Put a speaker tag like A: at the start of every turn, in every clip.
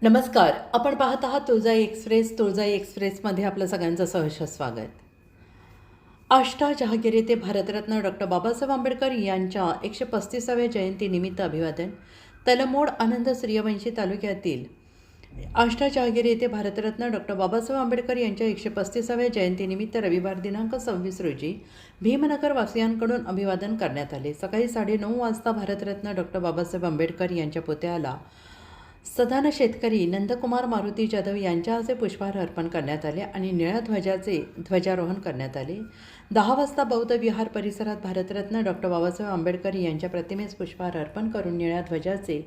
A: नमस्कार. आपण पाहत आहात तुळजाई एक्सप्रेस. तुळजाई एक्सप्रेसमध्ये आपलं सगळ्यांचं सहर्ष स्वागत. आष्टा जहागीर येथे भारतरत्न डॉक्टर बाबासाहेब आंबेडकर यांच्या 135व्या जयंतीनिमित्त अभिवादन. तलमोड आनंद सूर्यवंशी तालुक्यातील आष्टा जहागीर येथे भारतरत्न डॉक्टर बाबासाहेब आंबेडकर यांच्या 135व्या जयंतीनिमित्त रविवार दिनांक 26 रोजी भीमनगर वासियांकडून अभिवादन करण्यात आले. सकाळी 9:30 वाजता भारतरत्न डॉक्टर बाबासाहेब आंबेडकर यांच्या पुतळ्याला सदान शेतकरी नंदकुमार मारुती जाधव यांच्या हस्ते पुष्पहार अर्पण करण्यात आले आणि निळ्या ध्वजाचे ध्वजारोहण करण्यात आले. 10 वाजता बौद्ध विहार परिसरात भारतरत्न डॉक्टर बाबासाहेब आंबेडकर यांच्या प्रतिमेस पुष्पहार अर्पण करून निळ्या ध्वजाचे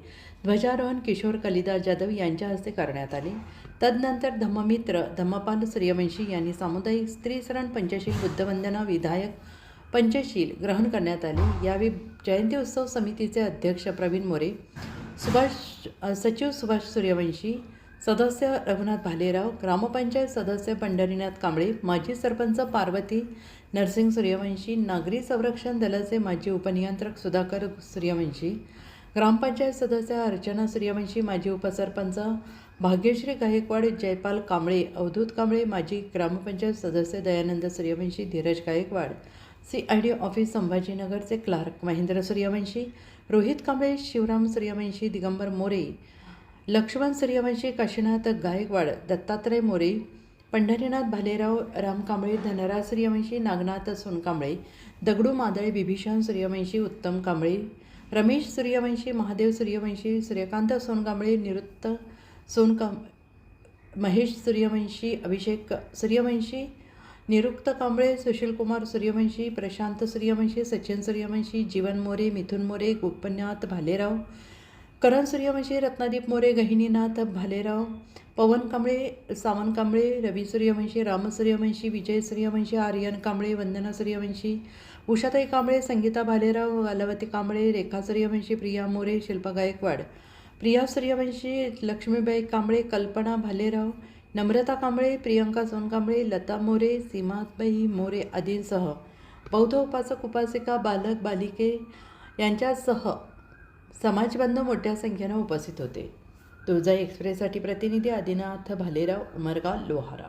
A: ध्वजारोहण किशोर कलिदास जाधव यांच्या हस्ते करण्यात आले. तदनंतर धम्ममित्र धम्मपाल सूर्यवंशी यांनी सामुदायिक स्त्रीशरण पंचशील बुद्धवंदना विधायक पंचशील ग्रहण करण्यात आले. यावेळी जयंती उत्सव समितीचे अध्यक्ष प्रवीण मोरे, सचिव सुभाष सूर्यवंशी, सदस्य रघुनाथ भालेराव, ग्रामपंचायत सदस्य पंढरीनाथ कांबळे, माजी सरपंच पार्वती नरसिंग सूर्यवंशी, नागरी संरक्षण दलाचे माजी उपनियंत्रक सुधाकर सूर्यवंशी, ग्रामपंचायत सदस्य अर्चना सूर्यवंशी, माजी उपसरपंच भाग्यश्री गायकवाड, जयपाल कांबळे, अवधूत कांबळे, माजी ग्रामपंचायत सदस्य दयानंद सूर्यवंशी, धीरज गायकवाड, CID ऑफिस संभाजीनगरचे क्लार्क महेंद्र सूर्यवंशी, रोहित कांबळे, शिवराम सूर्यवंशी, दिगंबर मोरे, लक्ष्मण सूर्यवंशी, काशीनाथ गायकवाड, दत्तात्रय मोरे, पंढरीनाथ भालेराव, राम कांबळे, धनराज सूर्यवंशी, नागनाथ सोनकांबळे, दगडू मादळे, बिभीषण सूर्यवंशी, उत्तम कांबळे, रमेश सूर्यवंशी, महादेव सूर्यवंशी, सूर्यकांत सोनकांबळे, निवृत्त महेश सूर्यवंशी, अभिषेक सूर्यवंशी, निरुक्त कांबळे, सुशीलकुमार सूर्यवंशी, प्रशांत सूर्यवंशी, सचिन सूर्यवंशी, जीवन मोरे, मिथुन मोरे, गोपनाथ भालेराव, करण सूर्यवंशी, रत्नादीप मोरे, गहिनीनाथ भालेराव, पवन कांबळे, सावन कांबळे, रवी सूर्यवंशी, राम सूर्यवंशी, विजय सूर्यवंशी, आर्यन कांबळे, वंदना सूर्यवंशी, उषाताई कांबळे, संगीता भालेराव, वालवती कांबळे, रेखा सूर्यवंशी, प्रिया मोरे, शिल्पा गायकवाड, प्रिया सूर्यवंशी, लक्ष्मीबाई कांबळे, कल्पना भालेराव, नम्रता कांबळे, प्रियंका सोनकांबळे, लता मोरे, सीमाबाई मोरे आदींसह बौद्ध उपासक उपासिका, बालक बालिके यांच्यासह समाजबांधव मोठ्या संख्येनं उपस्थित होते. तुळजाई एक्सप्रेससाठी प्रतिनिधी आदिनाथ भालेराव, उमरगा, लोहारा.